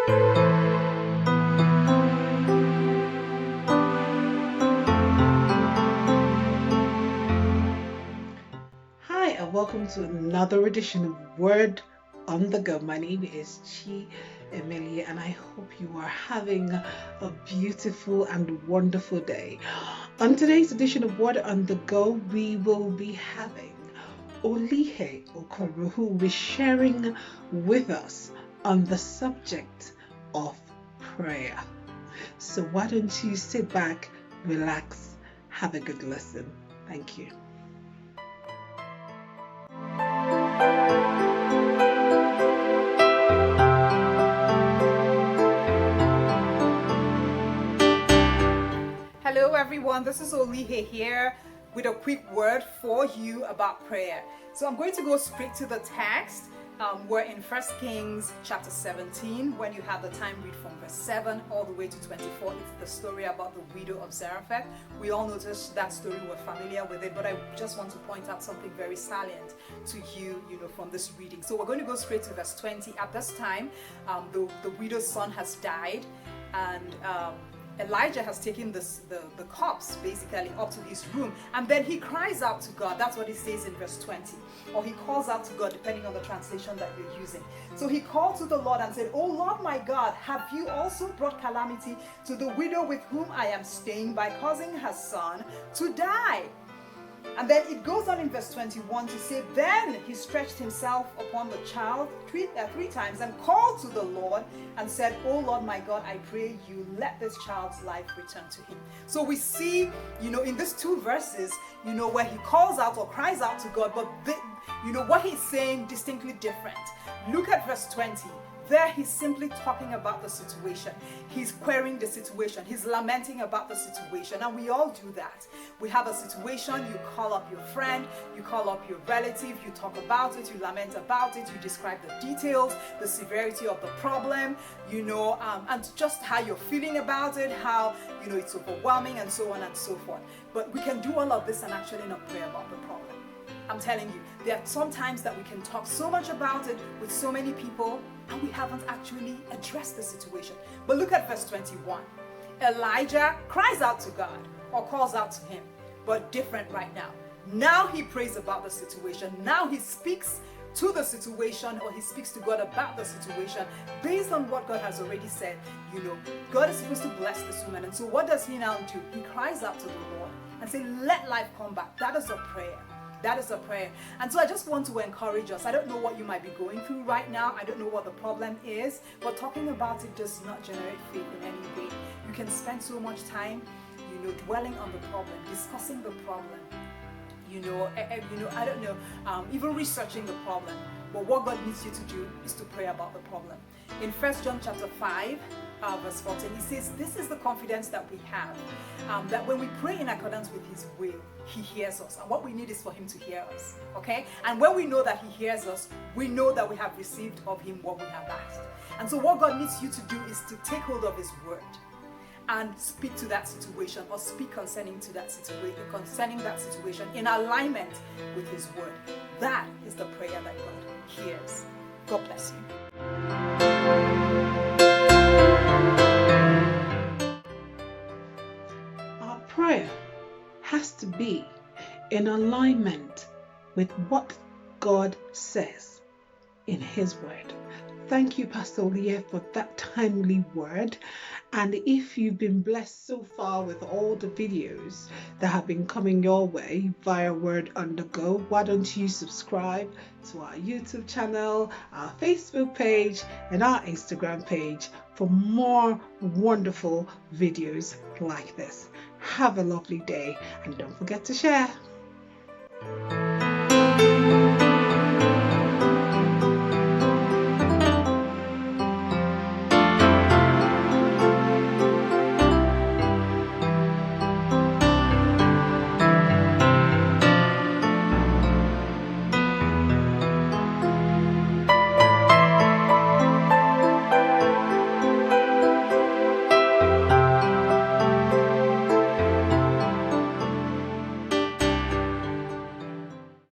Hi, and welcome to another edition of Word on the Go. My name is Chi Emilia, and I hope you are having a beautiful and wonderful day. On today's edition of Word on the Go, we will be having Olihe Okoro, who will be sharing with us on the subject of prayer. So why don't you sit back, relax, have a good listen. Thank you. Hello everyone, this is Olihe here with a quick word for you about prayer. So I'm going to go straight to the text. We're in 1 Kings chapter 17. When you have the time, read from verse 7 all the way to 24. It's the story about the widow of Zarephath. We all noticed that story, we're familiar with it, but I just want to point out something very salient to you, from this reading. So we're going to go straight to verse 20. At this time, the widow's son has died, and Elijah has taken the corpse basically up to his room, and then he cries out to God. That's what he says in verse 20, or he calls out to God depending on the translation that you're using. So he called to the Lord and said, "Oh Lord my God, have you also brought calamity to the widow with whom I am staying by causing her son to die?" And then it goes on in verse 21 to say, "Then he stretched himself upon the child three times and called to the Lord and said, Oh Lord my God, I pray you, let this child's life return to him." So we see, in these two verses, where he calls out or cries out to God, but what he's saying distinctly different. Look at verse 20. There he's simply talking about the situation. He's querying the situation. He's lamenting about the situation. And we all do that. We have a situation, you call up your friend, you call up your relative, you talk about it, you lament about it, you describe the details, the severity of the problem, and just how you're feeling about it, how, it's overwhelming and so on and so forth. But we can do all of this and actually not pray about the problem. I'm telling you, there are some times that we can talk so much about it with so many people and we haven't actually addressed the situation. But look at verse 21. Elijah cries out to God or calls out to him, but different right now. Now he prays about the situation. Now he speaks to the situation, or he speaks to God about the situation based on what God has already said. God is supposed to bless this woman. And so what does he now do? He cries out to the Lord and says, let life come back. That is a prayer. That is a prayer. And so I just want to encourage us. I don't know what you might be going through right now. I don't know what the problem is, but talking about it does not generate faith in any way. You can spend so much time, dwelling on the problem, discussing the problem, I don't know, even researching the problem. But what God needs you to do is to pray about the problem. In 1 John chapter 5, verse 14, he says, this is the confidence that we have, that when we pray in accordance with his will, he hears us. And what we need is for him to hear us, okay? And when we know that he hears us, we know that we have received of him what we have asked. And so what God needs you to do is to take hold of his word and speak to that situation, or speak concerning that situation in alignment with his word. That is the prayer that God hears. God bless you. Our prayer has to be in alignment with what God says in his word. Thank you, Pastor Olihe, for that timely word. And if you've been blessed so far with all the videos that have been coming your way via Word on the Go, why don't you subscribe to our YouTube channel, our Facebook page, and our Instagram page for more wonderful videos like this. Have a lovely day, and don't forget to share.